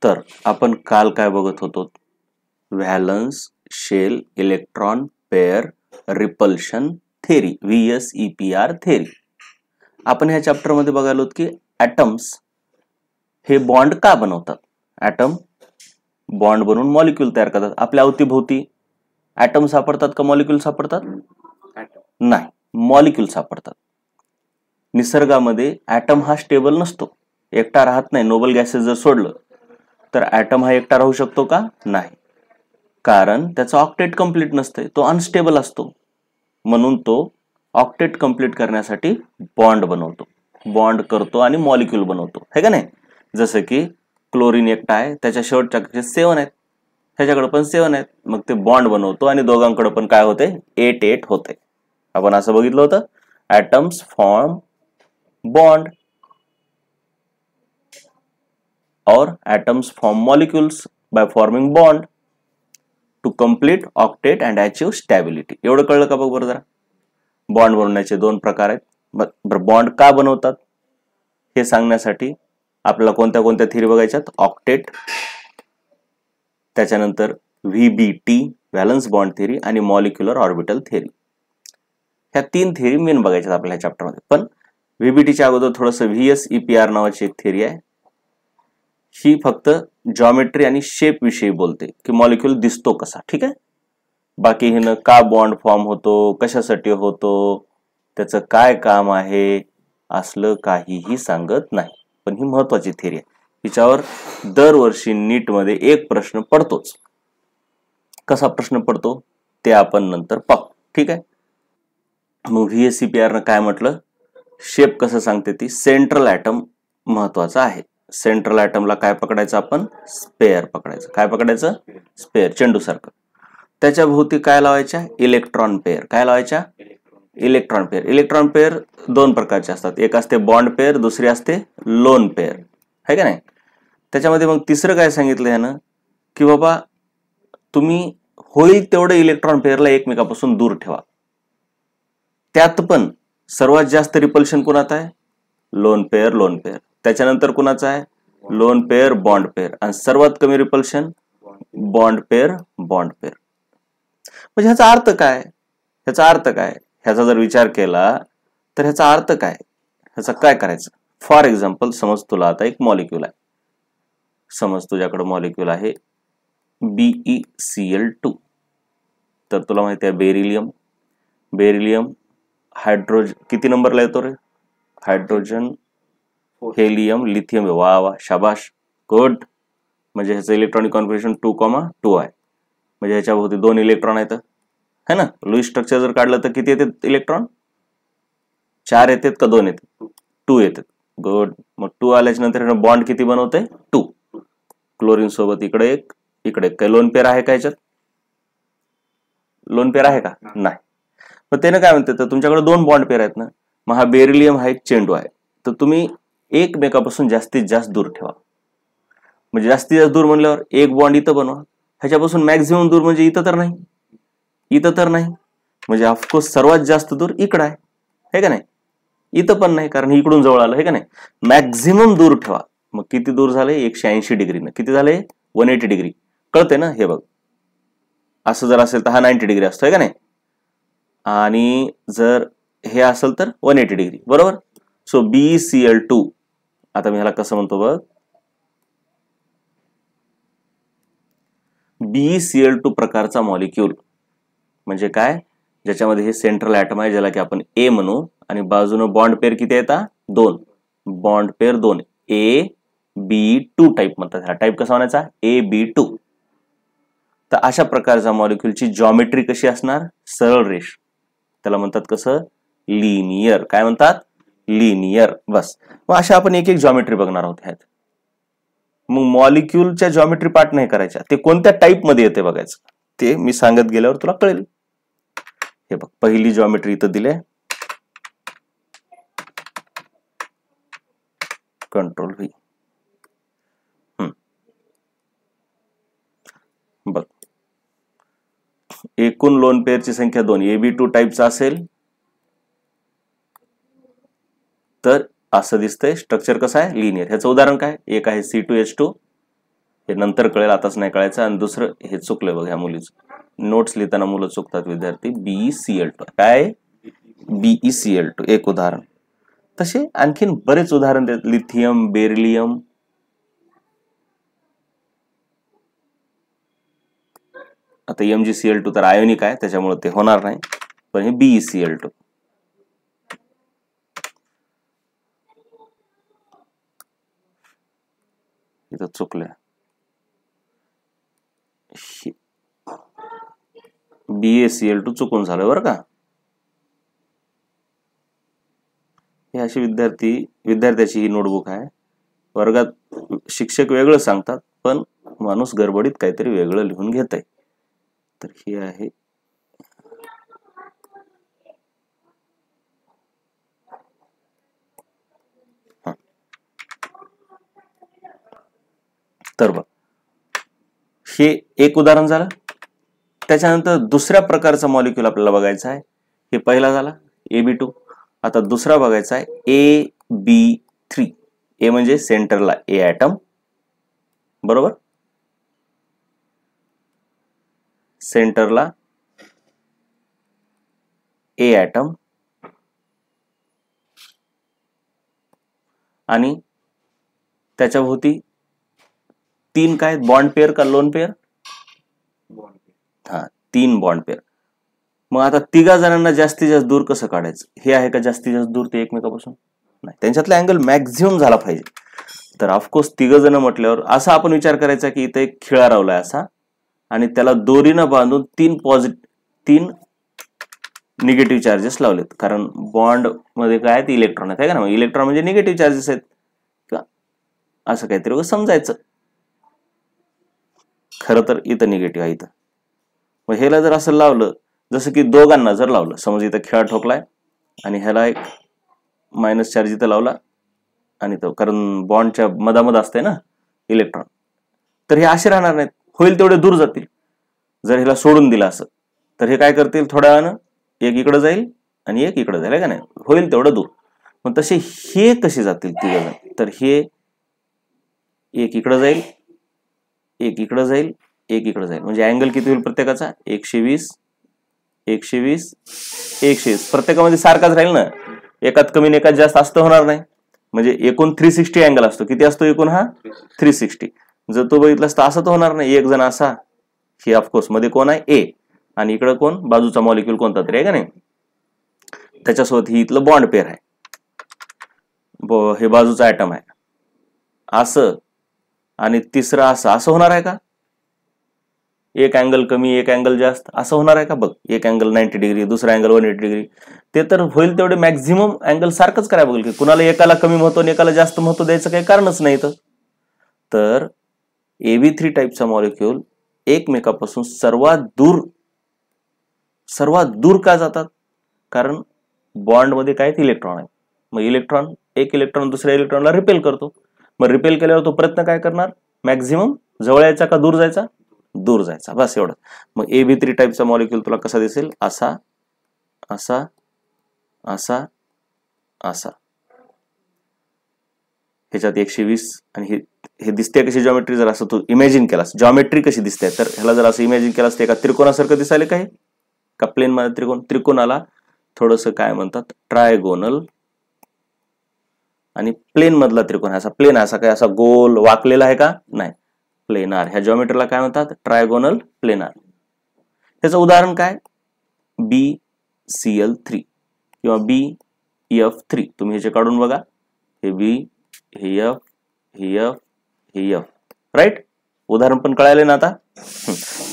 तर आपण काल काय बघत होतो? Valence shell electron pair repulsion theory, VSEPR theory. आपण ह्या चॅप्टर मध्ये बघायलो की ॲटम्स हे बॉन्ड का बनवतात. ॲटम बॉन्ड बनवून मॉलिक्यूल तयार करतात. आपल्या अवतीभोवती ॲटम सापडतात का मॉलिक्यूल सापडतात? नाही, मॉलिक्यूल सापडतात. निसर्गामध्ये ॲटम हा स्टेबल नसतो, एकटा राहत नाही. नोबल गॅसेस जर सोडलं तर ॲटम हा एकटा राहू शकतो का? नाही, कारण त्याचा ऑक्टेट कंप्लीट नसते, तो अनस्टेबल असतो. म्हणून तो ऑक्टेट कंप्लीट करण्यासाठी बॉन्ड बनवतो, बॉन्ड करतो आणि मॉलिक्यूल बनवतो, है का नाही? जसं की क्लोरीन एकटा आहे, त्याच्या शेवटच्या 7 आहेत, ह्याच्याकडे पण 7 आहेत, मग ते बॉन्ड बनवतो आणि दोघांकडे पण काय होते? 8 होते. आपण असं बघितलं होतं, atoms form bond or atoms form molecules by forming bond to complete octet and achieve stability. एवढं कळलं का? बघ बरं जरा. बॉन्ड बनवण्याचे 2 प्रकार आहेत. बरं, बॉन्ड का बनवतात हे सांगण्यासाठी आपल्याला कोणत्या कोणत्या थिअरी बघायच्यात? ऑक्टेट, त्याच्यानंतर VBT व्हॅलन्स बॉन्ड थिअरी आणि मॉलिक्युलर ऑर्बिटल थिअरी. ह्या 3 थिअरी मेन बघायच्यात आपल्या चॅप्टर मध्ये. पण VBTच्या अगोदर थोडंसं VSEPR नावाची एक थिअरी आहे. ही फक्त जॉमेट्री आणि शेप विषयी बोलते की मॉलिक्यूल दिसतो कसा. ठीक आहे, बाकी हिनं का बॉन्ड फॉर्म होतो, कशासाठी होतो, त्याचं काय काम आहे, असलं काहीही सांगत नाही. पण ही महत्वाची थिअरी आहे. हिच्यावर दरवर्षी नीट मध्ये एक प्रश्न पडतोच. कसा प्रश्न पडतो ते आपण नंतर पाहू. ठीक आहे, मग VSEPR न काय म्हटलं? शेप कसं सांगते ती? सेंट्रल ॲटम महत्वाचा आहे. सेंट्रल ॲटमला काय पकडायचं आपण? स्पेअर पकडायचं. काय पकडायचं? स्पेअर, चेंडू सारखं. त्याच्या भोवती काय लावायच्या? Electron pair. काय लावायच्या? Electron pair. इलेक्ट्रॉन पेअर 2 प्रकारचे असतात, एक असते बॉन्ड पेअर, दुसरी असते लोन पेअर, है का नाही? त्याच्यामध्ये मग तिसरं काय सांगितलं यानं की बाबा तुम्ही होईल तेवढं इलेक्ट्रॉन पेअरला एकमेकापासून दूर ठेवा. त्यात पण सर्वात जास्त रिपल्शन कोणात आहे? Lone pair, lone pair. त्याच्यानंतर कुणाचं आहे? Lone pair, bond pair. आणि सर्वात कमी repulsion bond pair, bond pair. म्हणजे ह्याचा अर्थ काय? ह्याचा अर्थ काय? ह्याचा जर विचार केला तर ह्याचा अर्थ काय? ह्याचा काय करायचं? फॉर एक्झाम्पल, समज तुला आता एक मॉलिक्यूल आहे. समज तुझ्याकडे मॉलिक्यूल आहे BeCl2. तर तुला माहिती आहे बेरिलियम. बेरिलियम हायड्रोजन किती नंबरला येतो रे? Hydrogen, helium, lithium. वा वा, शाबाश, गुड. म्हणजे ह्याचं इलेक्ट्रॉनिक कॉन्फिगरेशन 2,2 आहे. म्हणजे ह्याच्या भोवती 2 इलेक्ट्रॉन आहेत, है ना? लुईस स्ट्रक्चर जर काढलं तर किती येतात इलेक्ट्रॉन? 4 येतात का 2 येतात? 2 येतात. गुड. मग 2 आल्याच्या नंतर बॉन्ड किती बनवते? 2. क्लोरीन सोबत इकडे एक, इकडे एक. काही लोन पेअर आहे का ह्याच्यात? लोन पेअर आहे का? नाही. मग त्यानं काय म्हणते, तर तुमच्याकडे 2 बॉन्ड पेअर आहेत ना. मग हा बेरिलियम हा एक चेंडू आहे, तर तुम्ही एकमेकापासून जास्तीत जास्त दूर ठेवा. म्हणजे जास्तीत जास्त दूर म्हणल्यावर एक बॉन्ड इथं बनवा. ह्याच्यापासून मॅक्झिमम दूर म्हणजे इथं तर नाही, इथं तर नाही. म्हणजे ऑफकोर्स सर्वात जास्त दूर इकडं आहे, हे का नाही? इथं पण नाही, कारण इकडून जवळ आलं, हे का नाही? मॅक्झिमम दूर ठेवा. मग किती दूर झाले? 180 डिग्रीनं. किती झाले? 180 डिग्री. कळते ना? हे बघ, असं जर असेल तर हा 90 डिग्री असतो, है का नाही? आणि जर हे असेल तर 180 डिग्री, बरोबर? So BeCl2. आता मी ह्याला कसं म्हणतो बघ, BeCl2 प्रकारचा मॉलिक्यूल म्हणजे काय? ज्याच्यामध्ये हे सेंट्रल ॲटम आहे, ज्याला की आपण A म्हणू, आणि बाजूनं बॉन्ड पेअर किती येतात? 2. बॉन्ड पेअर 2, AB2 टाईप म्हणतात. हा टाईप कसा म्हणायचा? AB2. तर अशा प्रकारच्या मॉलिक्यूलची जॉमेट्री कशी असणार? सरळ रेष. त्याला म्हणतात कसं? लिनियर. काय म्हणतात? लिनियर. बस. मग अशा आपण एक एक जॉमेट्री बघणार आहोत ह्यात. मग मॉलिक्यूलच्या जॉमेट्री पार्ट नाही करायच्या, ते कोणत्या टाईप मध्ये येते बघायचं. ते मी सांगत गेल्यावर तुला कळेल. हे बघ, पहिली जॉमेट्री इथं दिले, कंट्रोल V. बघ, एकूण लोन पेअरची संख्या 2. AB2 टाईपचा असेल तर असं दिसतंय. स्ट्रक्चर कसं आहे? लिनियर. ह्याचं उदाहरण काय? एक आहे C2H2, हे नंतर कळेल, आताच नाही कळायचं. आणि दुसरं हे चुकलंय बघ ह्या मुलीचं, नोट्स लिहिताना मुलं चुकतात विद्यार्थी. BeCl2 काय, BeCl2 एक उदाहरण. तसे आणखीन बरेच उदाहरण देतात, लिथियम, बेरिलियम. आता MgCl2 तर आयोनिक आहे त्याच्यामुळे ते होणार नाही, पण हे BeCl2. इथं चुकलं, BaCl2 चुकून झालं बरं का. हे असे विद्यार्थ्याची ही नोटबुक आहे. वर्गात शिक्षक वेगळं सांगतात पण माणूस गडबडीत काहीतरी वेगळं लिहून घेत आहे. तर ही आहे तर बघ हे एक उदाहरण झालं. त्याच्यानंतर दुसऱ्या प्रकारचा मॉलिक्यूल आपल्याला बघायचा आहे. हे पहिला झाला Ab2. आता दुसरा बघायचा आहे Ab3. ए म्हणजे सेंटरला ए ॲटम, बरोबर, सेंटरला ए ॲटम आणि त्याच्या भोवती 3 काय बॉन्ड पेअर का लोन पेअर, हा 3 बॉन्ड पेअर. मग आता तिघा जणांना जास्तीत जास्त दूर कसं काढायचं, हे आहे का जास्तीत जास्त दूर ते एकमेकापासून, नाही, त्यांच्यातला अँगल मॅक्झिमम झाला पाहिजे. तर ऑफकोर्स तिघ जण म्हटल्यावर असा आपण विचार करायचा की इथे एक खिळा रावलाय असा आणि त्याला दोरीनं बांधून 3 निगेटिव्ह चार्जेस लावलेत, कारण बॉन्ड मध्ये काय आहेत इलेक्ट्रॉन आहेत का ना, इलेक्ट्रॉन म्हणजे निगेटिव्ह चार्जेस आहेत का, असं काहीतरी समजायचं. खरं तर इथं निगेटिव्ह आहे इथं. मग ह्याला जर असं लावलं, जसं की दोघांना जर लावलं, समज इथं खिळा ठोकलाय आणि ह्याला एक मायनस चार्ज इथं लावला आणि तो, कारण बॉन्डच्या मधामध असते ना इलेक्ट्रॉन, तर हे असे राहणार नाहीत, होईल तेवढे दूर जातील. जर ह्याला सोडून दिलं असं तर हे काय करतील, थोड्या वेळानं एक इकडे जाईल आणि एक इकडे जाईल का नाही, होईल तेवढं दूर. मग तसे हे कसे जातील तिघ जण, तर हे एक इकडे जाईल, एक इकडे जाईल, एक इकडे जाईल, म्हणजे अँगल किती होईल प्रत्येकाचा 120, 120, 120. प्रत्येकामध्ये सारखाच राहील ना, एकात कमी आणि एकात जास्त असतं होणार नाही. म्हणजे एकूण 360 अँगल असतो. किती असतो एकूण, हा 360. जर तो बघितलास तर असं तर होणार नाही, एक जण असा, हे ऑफकोर्स मध्ये कोण आहे ए, आणि इकडे कोण बाजूचा मॉलिक्यूल कोणता तरी आहे का नाही, त्याच्यासोबत ही इथलं बॉन्ड पेअर आहे, हे बाजूचा ऍटम आहे असं, आणि तिसरा असं होणार आहे का, एक अँगल कमी एक अँगल जास्त असं होणार आहे का, बघ एक अँगल 90 डिग्री दुसरा अँगल 180 डिग्री. ते तर होईल तेवढे मॅक्झिमम अँगल सारखंच करायला बघेल की, कुणाला एकाला कमी महत्व आणि एकाला जास्त महत्व द्यायचं काही कारणच नाही. तर Ab3 टाईपचा मॉलिक्यूल एकमेकापासून सर्वात दूर का जातात, कारण बॉन्ड मध्ये काय इलेक्ट्रॉन आहे. मग एक इलेक्ट्रॉन दुसऱ्या इलेक्ट्रॉनला रिपेल करतो. मग रिपेल केल्यावर तो प्रयत्न काय करणार, मॅक्झिमम जवळ यायचा का दूर जायचा, दूर जायचा, बस एवढं. मग Ab3 टाईपचा मॉलिक्यूल तुला कसा दिसेल, असा असा असा असा, ह्याच्यात 120 आणि हे दिसते कशी जॉमेट्री, जर असं तू इमॅजिन केलास जॉमेट्री कशी दिसते, तर ह्याला जर असं इमॅजिन केलास ते एका त्रिकोणासारखं दिसायला काय का, प्लेन मध्ये त्रिकोणाला थोडस काय म्हणतात ट्रायगोनल, आणि प्लेन मधला त्रिकोण असा प्लेन, असा काय असा गोल वाकलेला आहे का, नाही, प्लेनार. ह्या जॉमेट्रीला काय म्हणतात, ट्रायगोनल प्लेनार. त्याचं उदाहरण काय, BCl3 किंवा BF3. तुम्ही ह्याचे काढून बघा, हे B, हे F, हे F, हे F, राईट. उदाहरण पण कळाले ना आता.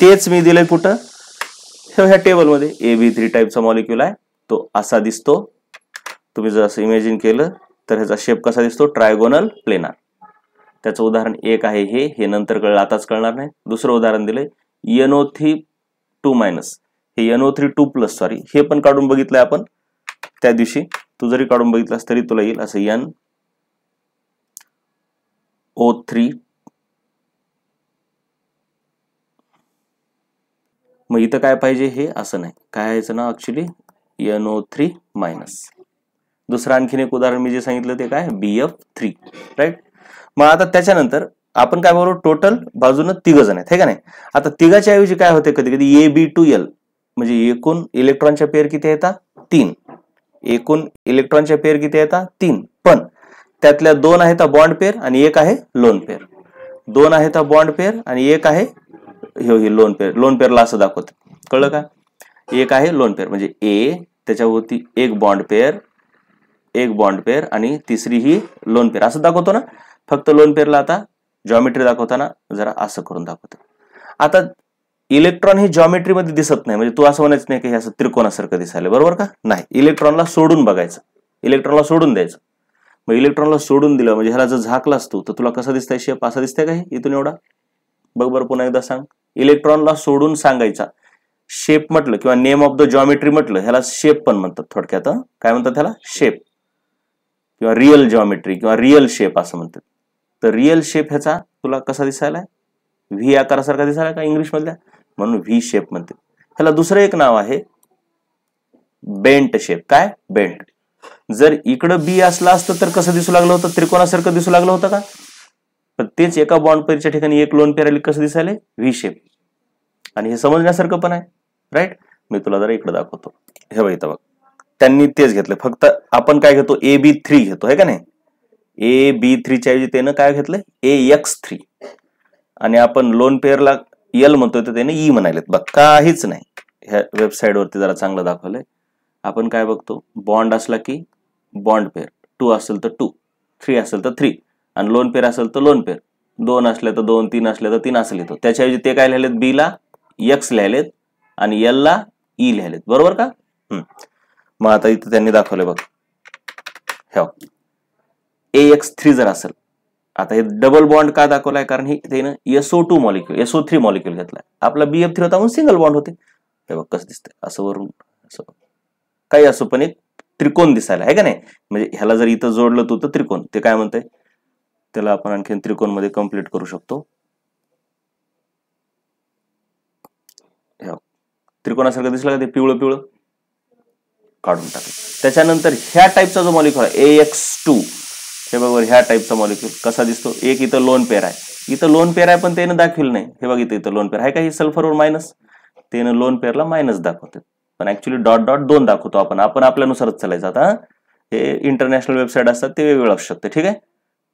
तेच मी दिलंय कुठं, ह्या टेबलमध्ये. Ab3 टाईपचा मॉलिक्यूल आहे, तो असा दिसतो. तुम्ही जर असं इमॅजिन केलं तर ह्याचा शेप कसा दिसतो, ट्रायगोनल प्लेनार. त्याचं उदाहरण एक आहे हे नंतर कळलं, आताच कळणार नाही. दुसरं उदाहरण दिलंय NO3 2-, हे NO3 सॉरी, हे पण काढून बघितलंय आपण त्या दिवशी. तू जरी काढून बघितलास तरी तुला येईल असं NO3. मग इथं काय पाहिजे, हे असं नाही, काय याचं नाव ऍक्च्युली NO3-. दुसरं आणखीन एक उदाहरण मी जे सांगितलं ते काय, BF3, राईट. मग आता त्याच्यानंतर आपण काय बरोबर टोटल बाजूनं 3 जण आहेत हे का नाही. आता तिघाच्या ऐवजी काय होते कधी कधी AB2L म्हणजे एकूण इलेक्ट्रॉनच्या पेअर किती येतात 3. एकूण इलेक्ट्रॉनच्या पेअर किती येतात 3. पण त्यातल्या 2 आहेत बॉन्ड पेअर आणि एक आहे लोन पेअर. 2 आहेत बॉन्ड पेअर आणि एक आहे हे लोन पेअर. लोन पेअरला असं दाखवते कळलं का. एक आहे लोन पेअर म्हणजे ए त्याच्यावरती एक बॉन्ड पेअर आणि तिसरी ही लोन पेअर असं दाखवतो ना. फक्त लोन पेअरला आता जॉमेट्री दाखवताना जरा असं करून दाखवतो. आता इलेक्ट्रॉन हे जॉमेट्री मध्ये दिसत नाही म्हणजे तू असं म्हणायचं नाही की हे असं त्रिकोणासारखं दिसायला बरोबर का नाही. इलेक्ट्रॉनला सोडून बघायचं. इलेक्ट्रॉनला सोडून द्यायचं. मग इलेक्ट्रॉनला सोडून दिलं म्हणजे ह्याला जर झाकलास तू तर तुला कसं दिसतंय शेप असा दिसतंय का हे इथून एवढा. बघ बरं पुन्हा एकदा सांग. इलेक्ट्रॉनला सोडून सांगायचा. शेप म्हटलं किंवा नेम ऑफ द जॉमेट्री म्हटलं ह्याला शेप पण म्हणतात थोडक्यात. काय म्हणतात ह्याला शेप किंवा रिअल जॉमेट्री किंवा रिअल शेप असं म्हणतात. तर रिअल शेप ह्याचा तुला कसा दिसायला व्ही आकारासारखा दिसायला का इंग्लिश मधल्या म्हणून व्ही शेप म्हणते. ह्याला दुसरं एक नाव आहे बेंट शेप. काय बेंट. जर इकडं बी असलं असतं तर कसं दिसू लागलं होतं त्रिकोणासारखं दिसू लागलं होतं का. पण तेच एका बॉन्ड पेअरच्या ठिकाणी एक लोन पेअर आली कसं दिसायला व्ही शेप. आणि हे समजण्यासारखं पण आहे राईट. मी तुला जरा इकडे दाखवतो. हे बघ इथं बघ त्यांनी तेच घेतलं फक्त आपण काय घेतो AB3 घेतो है का नाही. AB3च्या ऐवजी त्यानं काय घेतलं AX3 आणि आपण लोन पेअरला L म्हणतोय तर त्याने E म्हणालेत. बघ काहीच नाही. ह्या वेबसाईट वरती जरा चांगलं दाखवलंय. आपण काय बघतो बॉन्ड असला की बॉन्ड पेअर 2 असेल तर 2 3 असेल तर 3 आणि लोन पेअर असेल तर लोन पेअर 2 असले तर 2 3 असले तर 3 असं लिहितो. त्याच्याऐवजी ते काय लिहिलेत B ला X लिहिलेत आणि L ला E लिहिलेत बरोबर का. मग आता इथं त्यांनी दाखवलंय बघ हे AX3 जर असेल. आता हे डबल बॉन्ड का दाखवलाय कारण हे त्यानं SO2 मॉलिक्युल SO3 मॉलिक्युल घेतलाय. आपला BF3 होता म्हणून सिंगल बॉन्ड होते. हे बघ कसं दिसतंय असं वरून असं काही असो पण एक त्रिकोण दिसायला आहे का नाही. म्हणजे ह्याला जर इथं जोडलं तू तर त्रिकोण ते काय म्हणतंय त्याला आपण आणखीन त्रिकोण मध्ये कम्प्लीट करू शकतो. त्रिकोणासारखं दिसलं का ते पिवळं पिवळं काढून टाकलं. त्याच्यानंतर ह्या टाईपचा जो मॉलिक्युल आहे AX2 हे बघ ह्या टाईपचा मॉलिक्युल कसा दिसतो. एक इथं लोन पेअर आहे. इथं लोन पेअर आहे पण त्यानं दाखविलं नाही. हे बघ इथं लोन पेअर आहे का ही सल्फरवर मायनस त्यानं लोन पेअरला मायनस दाखवते पण ऍक्च्युली डॉट डॉट 2 दाखवतो आपण आपल्यानुसारच चालायचं. आता हे इंटरनॅशनल वेबसाईट असतात ते वेगवेगळं असू शकते ठीक आहे.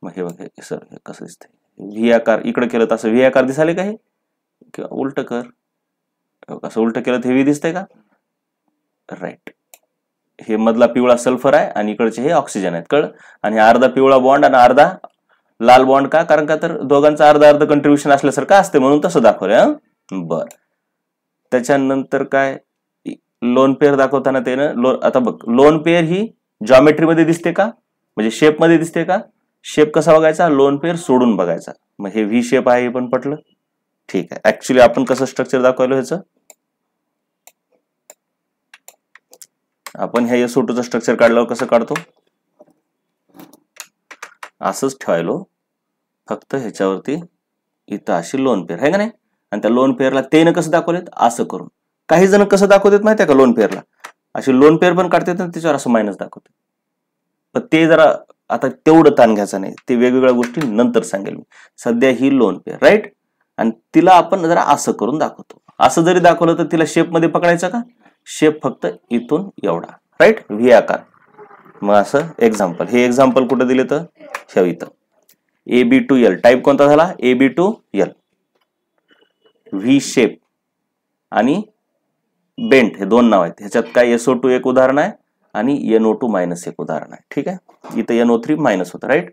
मग हे बघ हे सर हे कसं दिसतंय व्ही आकार इकडे केलं तर असं व्ही आकार दिसाले का हे किंवा उलट कर असं उलट केलं तर हे व्ही दिसतंय का राईट. हे मधला पिवळा सल्फर आहे आणि इकडचे हे ऑक्सिजन आहेत कळ. आणि अर्धा पिवळा बॉन्ड आणि अर्धा लाल बॉन्ड का कारण का तर दोघांचं अर्धा अर्ध कंट्रीब्युशन असल्यासारखं असते म्हणून तसं दाखवलंय. बर त्याच्यानंतर काय लोन पेअर दाखवताना त्यानं आता बघ लोन पेअर ही जॉमेट्री मध्ये दिसते का म्हणजे शेप मध्ये दिसते का. शेप कसा बघायचा लोन पेअर सोडून बघायचा. मग हे व्ही शेप आहे हे पण पटलं ठीक आहे. ऍक्च्युली आपण कसं स्ट्रक्चर दाखवलं ह्याचं आपण ह्या SO2चं स्ट्रक्चर काढल्यावर कसं काढतो असंच ठेवायलो फक्त ह्याच्यावरती इथं अशी लोन पेअर आहे का नाही. आणि त्या लोन पेअरला तेनं कसं दाखवलेत असं करून. काही जण कसं दाखवतात माहिती आहे का लोन पेअरला अशी लोन पेअर पण काढतात आणि त्याच्यावर असं मायनस दाखवतात. पण ते जरा आता तेवढं ताण घ्यायचं नाही. ते वेगवेगळ्या गोष्टी नंतर सांगेल मी. सध्या ही लोन पेअर राईट आणि तिला आपण जरा असं करून दाखवतो. असं जरी दाखवलं तर तिला शेप मध्ये पकडायचं का शेप फक्त इथून एवढा राईट व्ही आकार. मग असं एक्झाम्पल हे एक्झाम्पल कुठं दिले तर हे इथं AB2L टाईप कोणता झाला AB2L व्ही शेप आणि बेंट हे 2 नाव आहेत. ह्याच्यात काय SO2 एक उदाहरण आहे आणि NO2 मायनस एक उदाहरण आहे ठीक आहे. इथं NO3 मायनस होतं राईट.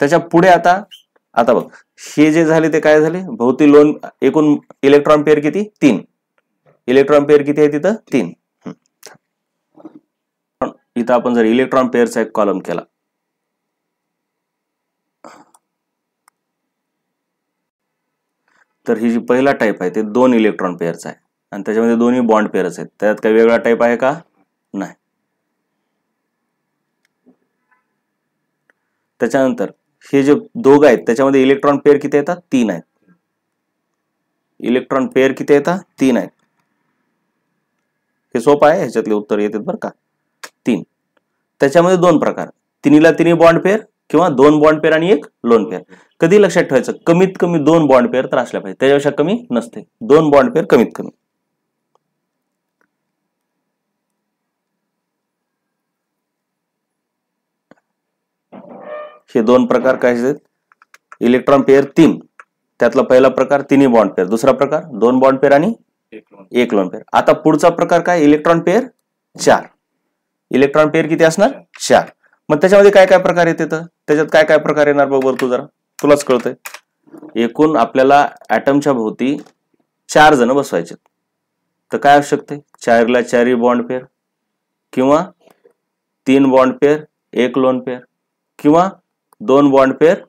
त्याच्या पुढे आता बघ हे जे झाले ते काय झाले भोवती लोन एकूण इलेक्ट्रॉन पेअर किती 3 इलेक्ट्रॉन पेअर किती आहे तिथं 3. इथं आपण जर इलेक्ट्रॉन पेअरचा एक कॉलम केला तर ही जी पहिला टाईप आहे ते 2 इलेक्ट्रॉन पेअरचा आहे आणि त्याच्यामध्ये दोन्ही बॉन्ड पेअरच आहेत. त्यात काही वेगळा टाईप आहे का नाही. त्याच्यानंतर हे जे दोघं आहेत त्याच्यामध्ये इलेक्ट्रॉन पेअर किती येतात 3 आहेत. इलेक्ट्रॉन पेअर किती येतात 3 आहेत. हे सोपं आहे ह्याच्यातले उत्तर येतात बरं का 3. त्याच्यामध्ये 2 प्रकार 3ला 3 बॉन्ड पेअर किंवा 2 बॉन्ड पेअर आणि एक लोन पेअर. कधी लक्षात ठेवायचं, कमीत कमी 2 बॉन्ड पेअर तर असल्या पाहिजे, त्याच्यापेक्षा कमी नसते. 2 बॉन्ड पेअर कमीत कमी. हे 2 प्रकार काय आहेत, इलेक्ट्रॉन पेअर 3, त्यातला पहिला प्रकार तिन्ही बॉन्ड पेअर, दुसरा प्रकार 2 बॉन्ड पेअर आणि 1 लोन पेअर. आता पुढचा प्रकार काय, इलेक्ट्रॉन पेअर 4. इलेक्ट्रॉन पेअर किती असणार, 4. मग त्याच्यामध्ये काय काय प्रकार येते, त्याच्यात काय काय प्रकार येणार बघ बरं, तू जरा तुलाच कळतंय. एकूण आपल्याला ऍटमच्या भोवती 4 जण बसवायचे, तर काय असू शकते, 4ला 4 बॉन्ड पेअर, किंवा 3 बॉन्ड पेअर 1 लोन पेअर, किंवा 2 bond pair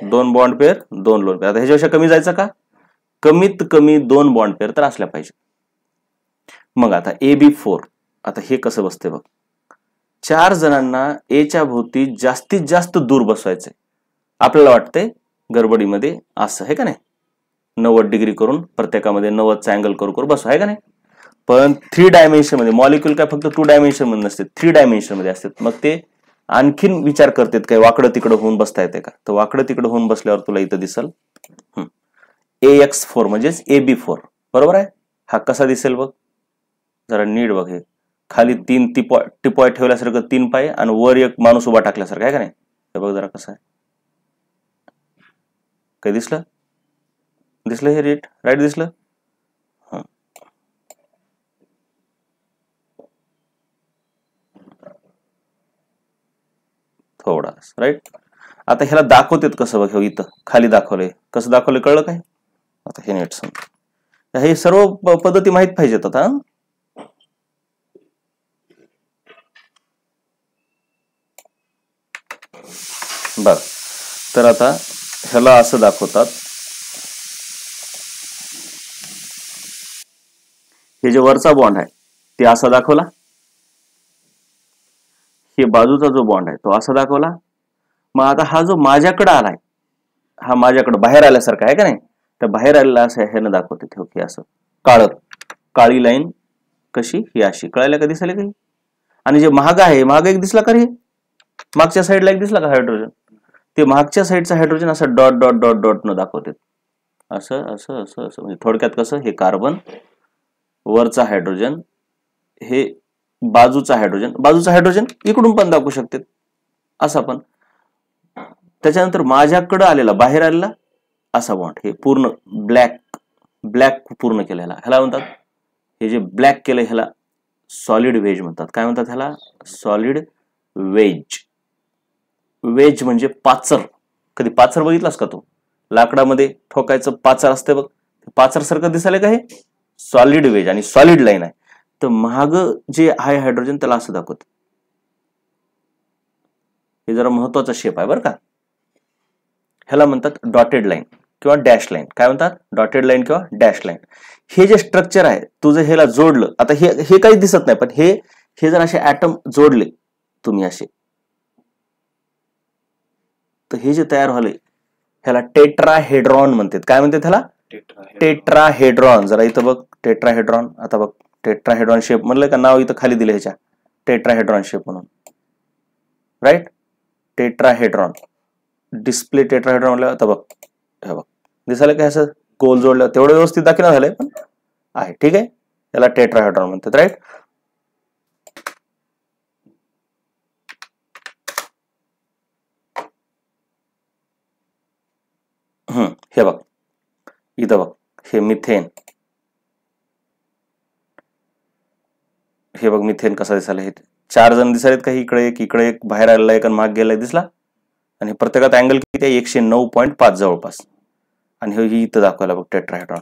2 bond pair 2 lone pair. आता ह्याच्यापेक्षा कमी जायचं का, कमीत कमी 2 बॉन्ड पेअर तर असल्या पाहिजे. मग आता AB4, आता हे कसं बसते बघ, 4 जणांना एच्या भोवती जास्तीत जास्त दूर बसवायचंय. आपल्याला वाटतंय गडबडीमध्ये असं आहे का नाही, 90 डिग्री करून प्रत्येकामध्ये 90चा अँगल करून बसवा, आहे का नाही. पण 3 डायमेन्शन मध्ये मॉलिक्यूल काय फक्त 2 डायमेन्शन मध्ये नसते, 3 डायमेन्शन मध्ये असतात. मग ते आणखीन विचार करतात काय, वाकडं तिकडं होऊन बसता येते का, तर वाकडं तिकडं होऊन बसल्यावर तुला इथं दिसल AX4 म्हणजेच AB4, बरोबर आहे. हा कसा दिसेल बघ जरा नीट बघ, हे खाली 3 टिपॉय ठेवल्यासारखं 3 पाय आणि वर एक माणूस उभा टाकल्यासारखं, आहे का नाही. हे बघ जरा कसं आहे, काय दिसलं, दिसलं हे राईट दिसलं. थोडा राईट. आता ह्याला दाखवतात कसं बघ, इथं खाली दाखवलंय, कसं दाखवलंय कळलं काय. आता हे नीट समज, हे सर्व पद्धती माहित पाहिजेत. आता बघ, तर आता ह्याला असं दाखवतात, हे जे वरचा बॉन्ड आहे ते असा दाखवला, हे बाजूचा जो बॉन्ड आहे तो असा दाखवला. मग आता हा जो माझ्याकडे आलाय, हा माझ्याकडे बाहेर आल्यासारखा आहे का नाही, तर बाहेर आलेला असं ह्यानं दाखवते, हे असं काळी लाईन कशी, ही अशी कळायला का, दिसायला काही. आणि जे महाग आहे, महाग एक दिसला का रे, मागच्या साईडला एक दिसला का हायड्रोजन, ते मागच्या साईडचा हायड्रोजन असं डॉट डॉट डॉट डॉट न दाखवते, असं असं असं असं. म्हणजे थोडक्यात कसं, हे कार्बन, वरचा हायड्रोजन, हे बाजूचा हायड्रोजन इकडून पण दाखवू शकते असा पण. त्याच्यानंतर माझ्याकडे आलेला, बाहेर आलेला असा बॉन्ड, हे पूर्ण ब्लॅक पूर्ण केलेला, ह्याला म्हणतात, हे जे ब्लॅक केलंय ह्याला सॉलिड वेज म्हणतात. काय म्हणतात ह्याला, सॉलिड वेज. वेज म्हणजे पाचर. कधी पाचर बघितलास का तू, लाकडामध्ये ठोकायचं पाचर असते बघ, पाचर सारखं दिसायला का, हे सॉलिड वेज आणि सॉलिड लाईन आहे. तर महाग जे आहे हायड्रोजन त्याला असं दाखवत, हे जरा महत्वाचा शेप आहे बरं का. ह्याला म्हणतात डॉटेड लाईन किंवा डॅश लाईन. काय म्हणतात, डॉटेड लाईन किंवा डॅश लाईन. हे जे स्ट्रक्चर आहे तुझं, ह्याला जोडलं, आता हे काही दिसत नाही, पण हे जर असे ऍटम जोडले तुम्ही असे, तर हे जे तयार झाले ह्याला टेट्राहेड्रॉन म्हणतात. काय म्हणतात ह्याला, टेट्राहेड्रॉन. जरा इथं बघ टेट्राहेड्रॉन, आता बघ टेट्राहेड्रॉन शेप म्हणलं का, नाव इथं खाली दिलं ह्याच्या, टेट्राहेड्रॉन शेप म्हणून, राईट. टेट्राहेड्रॉन डिस्प्ले टेट्राहेड्रॉन म्हणलं, आता बघ हे बघ दिसायला काय, असं गोल जोडलं, तेवढं व्यवस्थित दाखवलं झालंय पण आहे, ठीक आहे. त्याला टेट्राहेड्रॉन म्हणतात, राईट. हे बघ इथं बघ, हे मिथेन, हे बघ मिथेन कसा दिसायला, हे 4 जण दिसायलेत का, इकडे एक बाहेर आलेला एक आणि माग गेलाय दिसला. आणि प्रत्येकात अँगल किती आहे, 109.5 जवळपास. आणि हे इथं दाखवायला बघ टेट्राहेड्रॉन.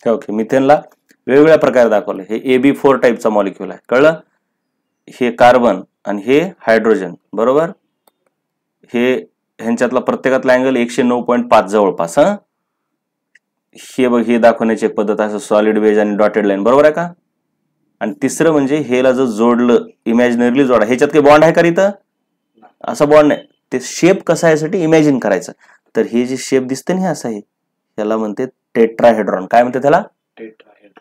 ओके, मिथेनला वेगवेगळ्या प्रकारे दाखवलं. हे AB4 टाईपचा मॉलिक्यूल आहे, कळलं. हे कार्बन आणि हे हायड्रोजन, बरोबर. हे ह्यांच्यातला प्रत्येकातला अँगल 109.5 जवळपास. हे बघ, हे दाखवण्याची एक पद्धत आहे, सॉलिड वेज आणि डॉटेड लाईन, बरोबर आहे का. आणि तिसरं म्हणजे हेला जर जोडलं, इमॅजिनरीली जोडा, ह्याच्यात काही बॉन्ड आहे का इथं, असा बॉन्ड नाही. ते शेप कसा आहे यासाठी इमॅजिन करायचं. तर हे जे शेप दिसते ना, हे असं आहे, याला म्हणते टेट्राहेड्रॉन. काय म्हणते त्याला,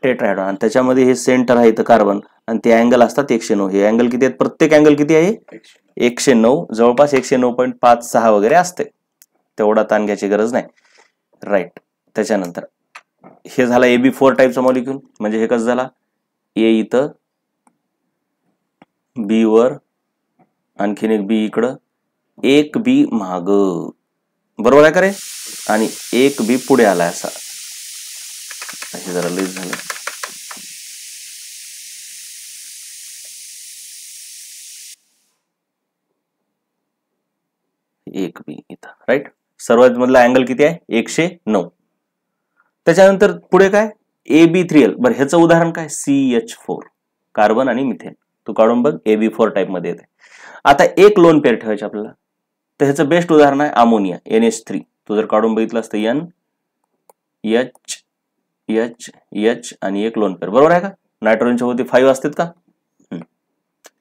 टेट्राहेड्रॉन, आणि त्याच्यामध्ये हे सेंटर आहे इथं कार्बन, आणि ते अँगल असतात 109. हे अँगल किती आहेत? प्रत्येक अँगल किती आहे? 109, जवळपास 109.56 वगैरे असते. तेवढा ताण घ्यायची गरज नाही. राईट. त्याच्यानंतर हे झाला AB4 टाईपचा मॉलिक्यूल. म्हणजे हे कसं झाला? ए इथं, बी वर, आणखीन एक बी इकडं, एक बी माग, बरोबर आहे का रे? आणि एक बी पुढे आलाय असा. हे जरा लईच झालं. एक बी इथं. राईट. सर्वात मधला अँगल किती आहे? 109. त्याच्यानंतर पुढे काय? AB3L. बरं, ह्याचं उदाहरण काय? CH4, कार्बन आणि मिथेन. तू काढून बघ, AB4 टाईप मध्ये येते. आता एक लोन पेअर ठेवायचे आपल्याला, तर ह्याचं बेस्ट उदाहरण आहे अमोनिया, NH3. तू जर काढून बघितलं असतं N H H H आणि एक लोन पेअर, बरोबर आहे का? नायट्रोजनच्या होती 5 असतात का?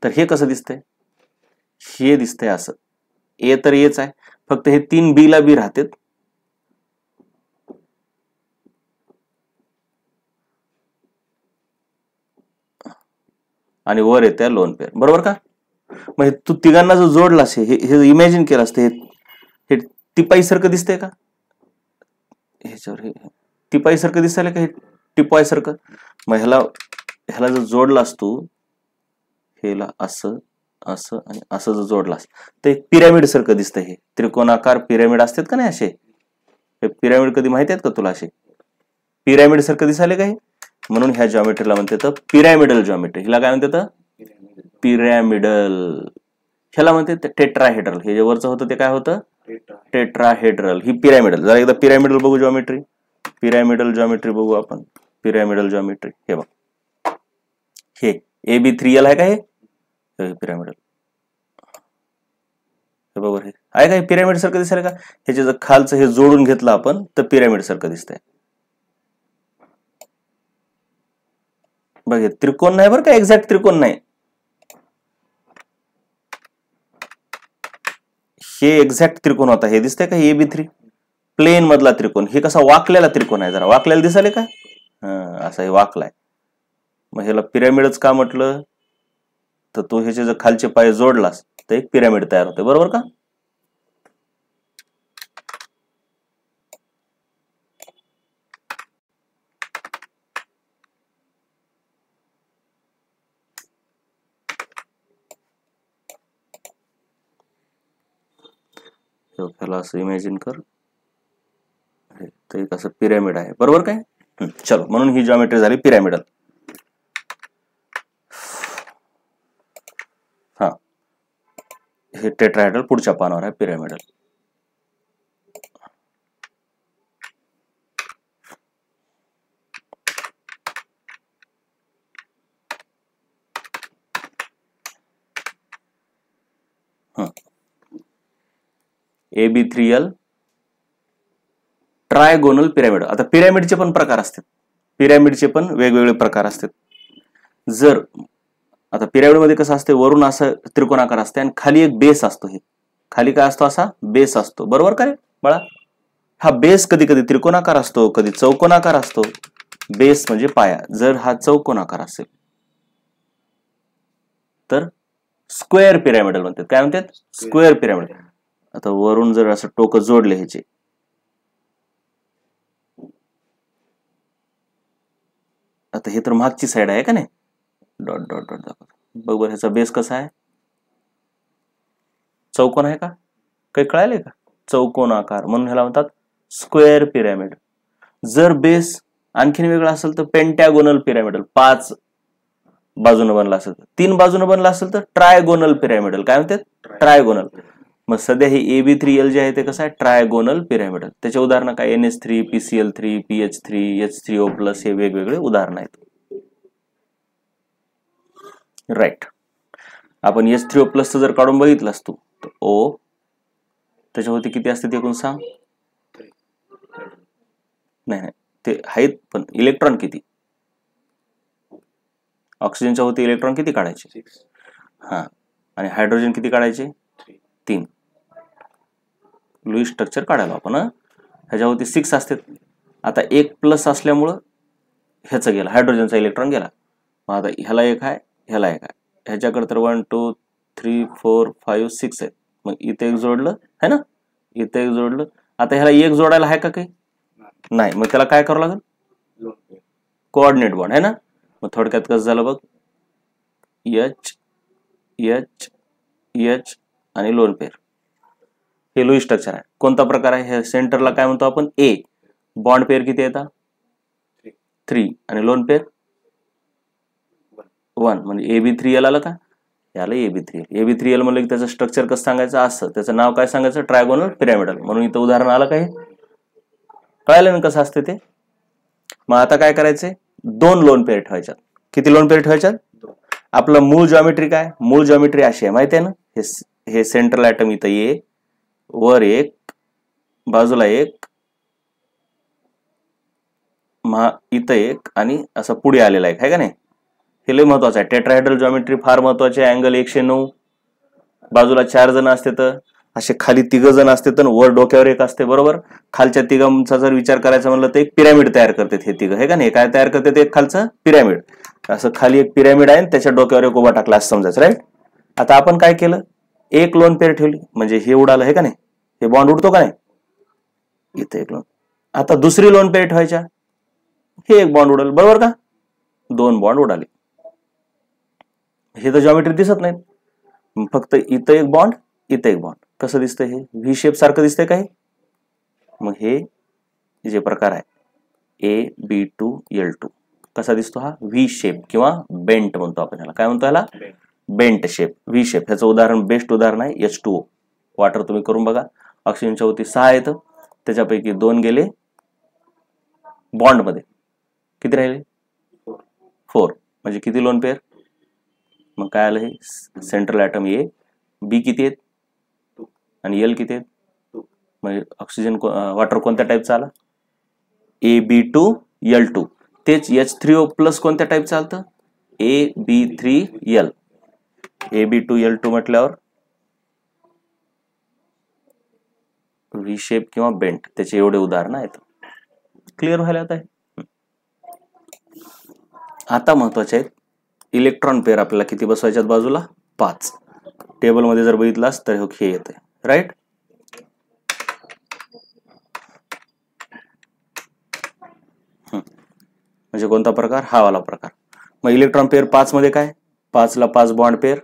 तर हे कसं दिसतंय? हे दिसतंय असं. ए तर एच आहे, फक्त हे 3 बी ला बी राहतात, आणि वर येते लोन पेअर, बरोबर का? मग तू तिघांना जो जोडलास, हे इमॅजिन केलं असतं, हे टिपाई सारखं दिसतंय का? ह्याच्यावर हे टिपाई सारखं दिसायला का? हे टिपाई सारखं. मग ह्याला जर जोडलास तू, हेला असं असं आणि असं जर जोडलास, तर एक पिरॅमिड सारखं दिसतंय. हे त्रिकोणाकार पिरॅमिड असतात का नाही असे? हे पिरॅमिड कधी माहिती आहेत का तुला? असे पिरॅमिड सारखं दिसायला का? म्हणून ह्या जॉमेट्रीला म्हणतात पिरॅमिडल जॉमेट्री. हिला काय म्हणतात? पिरॅमिडल. ह्याला म्हणते टेट्राहेड्रल. हे जे वरचं होतं ते काय होतं? टेट्राहेड्रल. ही पिरॅमिडल. जरा एकदा पिरॅमिडल बघू जॉमेट्री. पिरॅमिडल जॉमेट्री बघू आपण. पिरॅमिडल जॉमेट्री हे बघ, हे AB3L आहे का? हे पिरॅमिडल. हे बरोबर, हे आहे का? हे पिरॅमिड सारखं दिसायला का? ह्याचे जर खालचं हे जोडून घेतलं आपण, तर पिरॅमिड सारखं दिसतंय. बघ, हे त्रिकोण नाही बरं का, एक्झॅक्ट त्रिकोण नाही. हे एक्झॅक्ट त्रिकोण होता. हे दिसतंय का? हे AB3 प्लेन मधला त्रिकोण. हे कसा वाकलेला त्रिकोण आहे, जरा वाकलेला दिसायला का? असा हे वाकलाय. मग ह्याला पिरॅमिडच का म्हटलं? तर तू ह्याचे जर खालचे पाय जोडलास तर एक पिरॅमिड तयार होते, बरोबर का? ह्याला असं इमॅजिन कर, एक असं पिरॅमिड आहे, बरोबर काय? चलो, म्हणून ही जॉमेट्री झाली पिरॅमिडल. हा, हे टेट्राहेड्रल पुढच्या पानावर आहे पिरॅमिडल. AB3L trigonal pyramid. आता पिरॅमिडचे पण प्रकार असतात, पिरॅमिडचे पण वेगवेगळे प्रकार असतात. जर आता पिरॅमिड मध्ये कसं असते, वरून असं त्रिकोणाकार असते आणि खाली एक बेस असतो. हे खाली काय असतो? असा बेस असतो, बरोबर का रे बाळा? हा बेस कधी कधी त्रिकोणाकार असतो, कधी चौकोनाकार असतो. बेस म्हणजे पाया. जर हा चौकोनाकार असेल तर स्क्वेअर पिरॅमिडल म्हणतात. काय म्हणतात? Square pyramid. आता वरून जर असं टोक जोडले ह्याचे, आता हे तर मागची साईड आहे का नाही, डॉट डॉट डॉट दाखवतो. बरोबर, ह्याचा बेस कसा आहे? चौकोन आहे का? काही कळायलंय का? चौकोनाकार, म्हणून ह्याला म्हणतात स्क्वेअर पिरॅमिड. जर बेस आणखीन वेगळा असेल तर पेंटॅगोनल पिरॅमिडल. 5 बाजूने बनला असेल, 3 बाजूने बनला असेल तर ट्रायगोनल पिरॅमिडल. काय म्हणतात? ट्रायगोनल. मग सध्या हे AB3L जे आहे ते कसं आहे? Trigonal pyramidal. त्याचे उदाहरण काय? NH3, PCl3, PH3, H3O+, हे वेगवेगळे उदाहरण आहेत. राईट. आपण H3O+ जर काढून बघितलंस तू, तर O त्याच्यावरती किती असते ते एकूण सांग? नाही, ते आहेत, पण इलेक्ट्रॉन किती? ऑक्सिजनच्या होती इलेक्ट्रॉन किती काढायचे? हा, आणि हायड्रोजन किती काढायचे? 3. लुईस स्ट्रक्चर काढायला आपण. ह्याच्यावरती 6 असते. आता 1 प्लस असल्यामुळं ह्याचं गेला, हायड्रोजनचा इलेक्ट्रॉन गेला. मग आता ह्याला एक आहे, ह्याला एक आहे, ह्याच्याकडे तर 1 2 3 4 5 6 आहेत. मग इथे एक जोडलं है ना, इथे एक जोडलं. आता ह्याला एक जोडायला आहे का काही? नाही. मग त्याला काय करावं लागेल? कोऑर्डिनेट बॉन्ड है ना. मग थोडक्यात कसं झालं बघ, एच एच एच आणि लोन पेअर. हे लुईस स्ट्रक्चर आहे. कोणता प्रकार आहे? हे सेंटरला काय म्हणतो आपण? ए. बॉन्ड पेअर किती येतात? 3 आणि लोन पेअर 1. म्हणजे AB3L आलं का? याला AB3L. AB3L म्हणलं की त्याचं स्ट्रक्चर कसं सांगायचं? असं. त्याचं नाव काय सांगायचं? Trigonal pyramidal. म्हणून इथं उदाहरण आलं काय? कळालं ना कसं असते ते? मग आता काय करायचंय? 2 लोन पेअर ठेवायच्यात. किती लोन पेअर ठेवायच्यात? आपलं मूळ जॉमेट्री काय? मूळ जॉमेट्री अशी आहे माहिती आहे ना. हे सेंट्रल ॲटम इथं ये, वर एक, बाजूला एक, इथं एक आणि असं पुढे आलेला एक आहे का नाही. हे लय महत्वाचं आहे. टेट्राहेड्रल जॉमेट्री फार महत्वाची आहे. अँगल 109, बाजूला 4 जण असते, तर असे खाली 3 जण असते, तर वर डोक्यावर एक असते. बरोबर. खालच्या तिघांचा जर विचार करायचा म्हणलं तर एक पिरॅमिड तयार करतात हे तिघं, हे का नाही. काय तयार करतात? एक खालचं पिरॅमिड. असं खाली एक पिरॅमिड आहे, त्याच्या डोक्यावर एक उभा टाकला असं समजायचं. राईट. आता आपण काय केलं? एक लोन पेअर ठेवली म्हणजे हे उडालं, हे का नाही. हे बॉन्ड उडतो का नाही? इथे एक लोन. आता दुसरी लोन पेअर ठेवायच्या, हे एक बॉन्ड उडेल. बरोबर का? 2 बॉन्ड उडाले. हे तर जॉमेट्री दिसत नाहीत. फक्त इथं एक बॉन्ड, इथं एक बॉन्ड. कसं दिसतंय? हे व्ही शेप सारखं दिसतंय का? मग हे जे प्रकार आहे AB2L2 कसा दिसतो? हा व्ही शेप किंवा बेंट म्हणतो आपण ह्याला. काय म्हणतो ह्याला? Bent shape, V shape. ह्याचं उदाहरण, बेस्ट उदाहरण आहे H2O. वॉटर तुम्ही करून बघा. ऑक्सिजनच्या होती 6 येतं, त्याच्यापैकी 2 गेले बॉन्ड मध्ये. किती राहिले? 4. म्हणजे किती लोन पेअर? मग काय आलं? हे सेंट्रल ॲटम ए, बी किती आहेत आणि एल किती आहेत? म्हणजे ऑक्सिजन वॉटर कोणत्या टाईपचा आला? AB2L2. तेच H3O प्लस कोणत्या टाईप चालतं? AB3L. AB2L2 म्हटल्यावर व्ही शेप किंवा बेंट, त्याचे एवढे उदाहरण आहेत. क्लिअर व्हायला आता आहे. आता महत्वाचे आहेत इलेक्ट्रॉन पेअर. आपल्याला किती बसवायच्यात बाजूला? 5. टेबलमध्ये जर बघितलास तर हे येते. राईट. म्हणजे कोणता प्रकार? हा वाला प्रकार. मग इलेक्ट्रॉन पेअर 5 मध्ये काय? 5 ला 5 बॉन्ड पेअर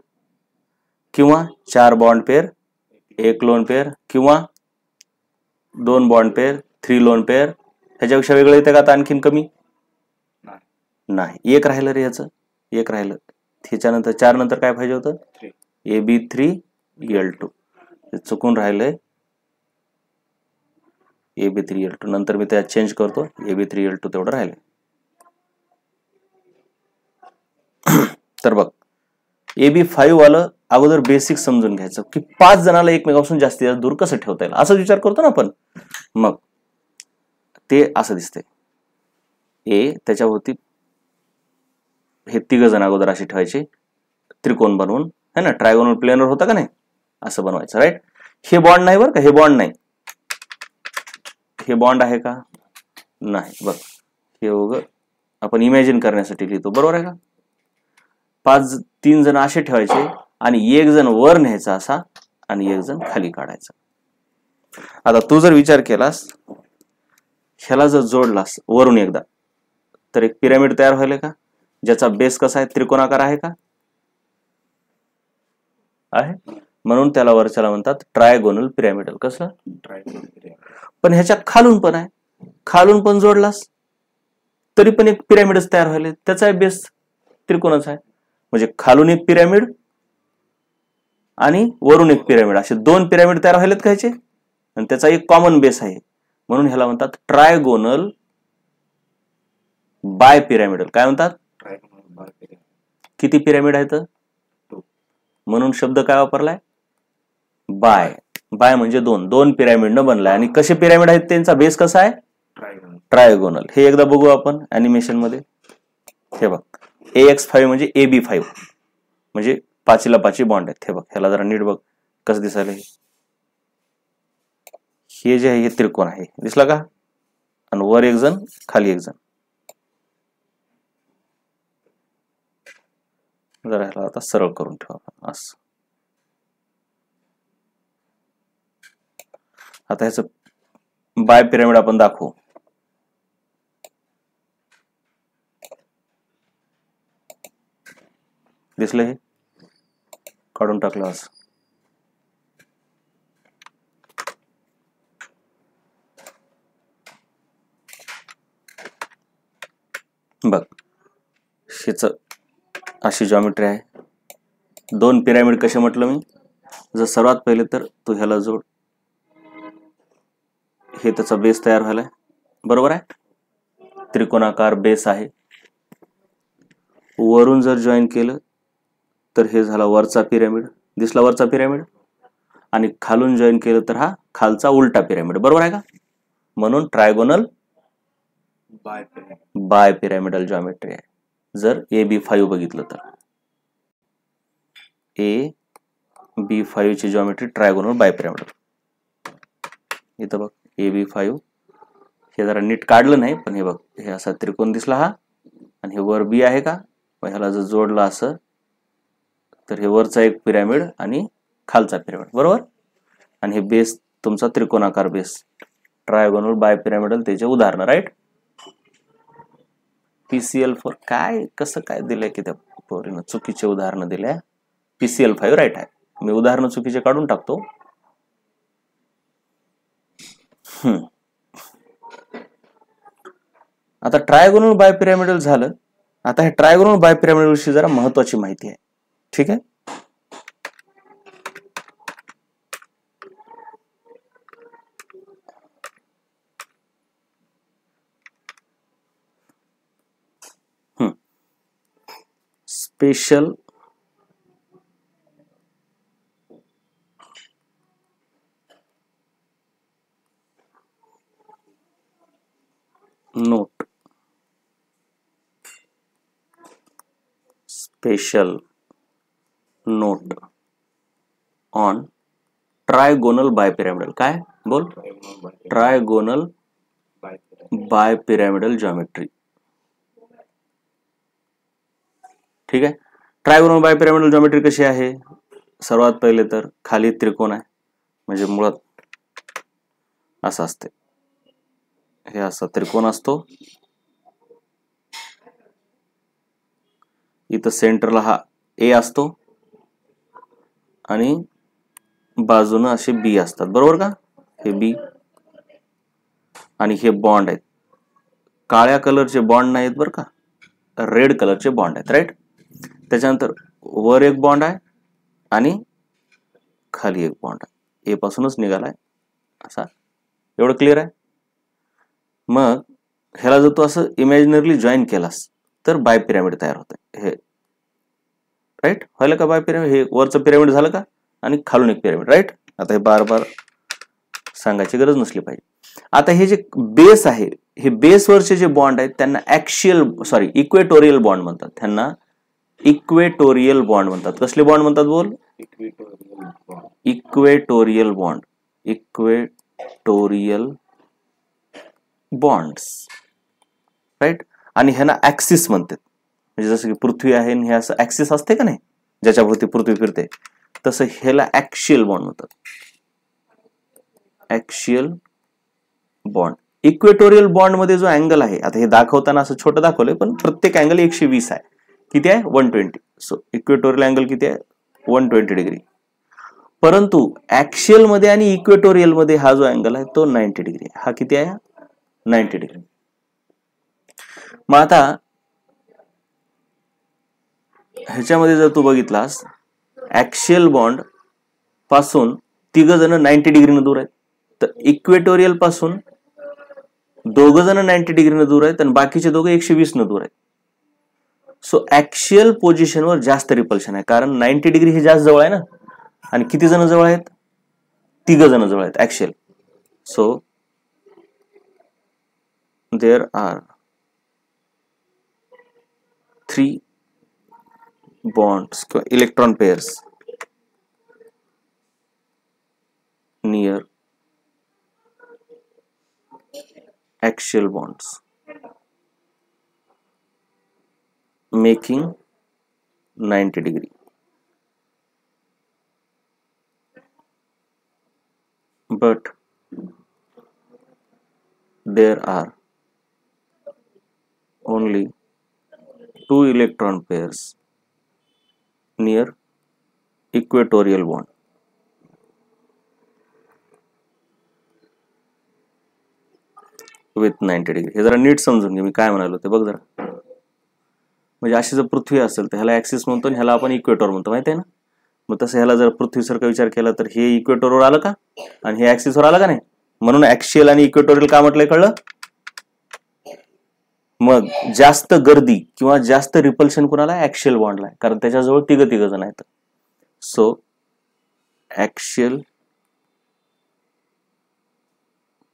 किंवा 4 बॉन्ड पेअर, 1 लोन पेअर किंवा 2 बॉन्ड पेअर, 3 लोन पेअर. ह्याच्यापेक्षा वेगळं येते का आता आणखीन कमी? नाही. एक राहिलं रे, ह्याचं एक राहिलं. ह्याच्यानंतर 4 नंतर काय पाहिजे होतं? AB3L2. चुकून राहिलंय. AB3L2 नंतर मी त्यात चेंज करतो. AB3L2 तेवढं राहिलंय. तर बघ, AB5 वालं अगोदर बेसिक समजून घ्यायचं की 5 जणाला एकमेकापासून जास्तीत जास्त दूर कसं ठेवता येईल, असं विचार करतो ना आपण. मग ते असं दिसतंय. ए, त्याच्यावरती हे 3 जण अगोदर असे ठेवायचे त्रिकोण बनवून, है ना. ट्रायगोनल प्लेनर होता का नाही, असं बनवायचं. राईट. हे बॉन्ड नाही बरं का, हे बॉन्ड नाही. हे बॉन्ड आहे का? नाही. बघ, हे उगं आपण इमॅजिन करण्यासाठी लिहितो. बरोबर आहे का? 3 जण असे ठेवायचे आणि 1 जण वर न्यायचा असा आणि 1 जण खाली काढायचा. आता तू जर विचार केलास, ह्याला जर जोडलास वरून एकदा, तर एक पिरॅमिड तयार व्हायला का, ज्याचा बेस कसा आहे? त्रिकोणाकार आहे का? आहे. म्हणून त्याला वरच्याला म्हणतात ट्रायगोनल पिरॅमिडल. कसं? पण ह्याच्या खालून पण आहे, खालून पण जोडलास तरी पण एक पिरॅमिडच तयार व्हायला. त्याचा बेस त्रिकोणच आहे. म्हणजे खालून एक पिरॅमिड आणि वरून एक पिरॅमिड, असे 2 पिरॅमिड तयार व्हायलेत का ह्याचे, आणि त्याचा एक कॉमन बेस आहे. म्हणून ह्याला म्हणतात ट्रायगोनल बाय पिरॅमिडल. काय म्हणतात? किती पिरॅमिड आहेत? म्हणून शब्द काय वापरलाय? बाय. बाय म्हणजे 2 पिरॅमिड न बनलाय. आणि कसे पिरॅमिड आहेत? त्यांचा बेस कसा आहे? ट्रायगोनल. हे एकदा बघू आपण अॅनिमेशन मध्ये. हे बघ, AX5 म्हणजे AB5 म्हणजे 5 ला 5 बॉन्ड आहेत. हे बघ, ह्याला जरा नीट बघ कसं दिसायला. हे जे आहे हे त्रिकोण आहे, दिसला का? आणि वर 1 जण, खाली 1 जण. जरा ह्याला आता सरळ करून ठेवा आपण असं. आता ह्याचं बाय पिरामिड आपण दाखवू. दिसलं हे काढून टाकलं असं. बघ ह्याच अशी जॉमेट्री आहे. दोन पिरामिड कसे म्हटलं मी. जर सर्वात पहिले तर तू ह्याला जोड. हे त्याचा बेस तयार झालाय बरोबर आहे. त्रिकोणाकार बेस आहे. वरून जर जॉईन केलं तर हे झाला वरचा पिरामिड. दिसला वरचा पिरामिड. आणि खालून जॉईन केलं तर हा खालचा उलटा पिरामिड बरोबर आहे का. म्हणून ट्रायगोनल बाय पिरामिडल जॉमेट्री आहे. जर AB5 बघितलं तर AB5 ची जॉमेट्री ट्रायगोनल बाय पिरामिडल. इथं बघ AB5 हे जरा नीट काढलं नाही पण हे बघ हे असा त्रिकोण दिसला हा. आणि हे वर बी आहे का. मग ह्याला जर जोडलं असं तर हे वरचा एक पिरामिड आणि खालचा पिरामिड बरोबर. आणि हे बेस तुमचा त्रिकोणाकार बेस ट्रायगोनल बाय पिरामिडल त्याचे उदाहरण राईट. PCL4 काय कसं काय दिलंय की त्या पोरीनं चुकीचे उदाहरणं दिले. PCL5 राईट आहे. मी उदाहरणं चुकीचे काढून टाकतो. आता ट्रायगोनल बाय पिरामिडल झालं. आता हे ट्रायगोनल बाय पिरामिडल विषयी जरा महत्वाची माहिती आहे. ठीक आहे. Special note. Special note on trigonal bipyramidal. काय बोल. Trigonal bipyramidal geometry. ठीक आहे. ट्रायगोनल बाय पिरामिडल जॉमेट्री कशी आहे. सर्वात पहिले तर खाली त्रिकोण आहे म्हणजे मुळात असं असते. हे असा त्रिकोण असतो. इथं सेंटरला हा A असतो आणि बाजूनं असे B असतात बरोबर का. हे B आणि हे बॉन्ड आहेत. काळ्या कलरचे बॉन्ड नाहीत बरं का. रेड कलरचे बॉन्ड आहेत राईट. त्याच्यानंतर वर एक बॉन्ड आहे आणि खाली एक बॉन्ड आहे. A पासूनच निघालाय असा. एवढं क्लिअर आहे. मग ह्याला जर तू असं इमॅजिनरली जॉईन केलास तर बाय पिरामिड तयार होतं हे राईट. व्हायला का बाय पिरामिड. हे वरचं पिरामिड झालं का आणि खालून एक पिरामिड राईट. आता हे बार बार सांगायची गरज नसली पाहिजे. आता हे जे बेस आहे हे बेसवरचे जे बॉन्ड आहेत त्यांना इक्वेटोरियल बॉन्ड म्हणतात. त्यांना इक्वेटोरियल बॉन्ड म्हणतात. कसले बॉन्ड म्हणतात बोल. Equatorial bond. Equatorial bonds right. आणि ह्यांना ऍक्सिस म्हणतात. म्हणजे जसं की पृथ्वी आहे हे असं ऍक्सिस असते का नाही ज्याच्या भोवती पृथ्वी फिरते तसं ह्याला ऍक्सियल बॉन्ड म्हणतात. Axial bond. इक्वेटोरियल बॉन्ड मध्ये जो अँगल आहे आता हे दाखवताना असं छोटं दाखवलंय पण प्रत्येक अँगल 120 आहे. किती आहे 120. सो इक्वेटोरियल अँगल किती आहे 120 डिग्री. परंतु ऍक्सियल मध्ये आणि इक्वेटोरियल मध्ये हा जो अँगल आहे तो 90 डिग्री. हा किती आहे 90 डिग्री. मग आता ह्याच्यामध्ये जर तू बघितलास ऍक्सियल बॉन्ड पासून तिघ जण 90 डिग्रीने दूर आहेत. तर इक्वेटोरियल पासून दोघ जण 90 डिग्रीने दूर आहेत आणि बाकीचे दोघे 120 न दूर आहेत. सो ऍक्सियल पोझिशनवर जास्त रिपल्शन आहे कारण 90 डिग्री हे जास्त जवळ आहे ना. आणि किती जण जवळ आहेत तिघ जण जवळ आहेत axial. So there are 3 bonds electron pairs near axial bonds making 90 degree. But there are only 2 electron pairs near equatorial bond. With 90 degree. हे जरा नीट समजून घे मी काय म्हणालो ते बघ जरा. म्हणजे अशी जर पृथ्वी असेल तर ह्याला ऍक्सिस म्हणतो आणि ह्याला आपण इक्वेटोर म्हणतो, माहिती आहे ना. मग तसं ह्याला जर पृथ्वीसारखा विचार केला तर हे इक्वेटोरवर आलं का आणि हे ऍक्सिसवर आलं का नाही. म्हणून ऍक्सियल आणि इक्वेटोरियल का म्हटलंय कळलं. मग जास्त गर्दी किंवा जास्त रिपल्शन कोणाला ऍक्सियल बॉन्डला आहे, कारण त्याच्याजवळ तिघ जण आहेत. So axial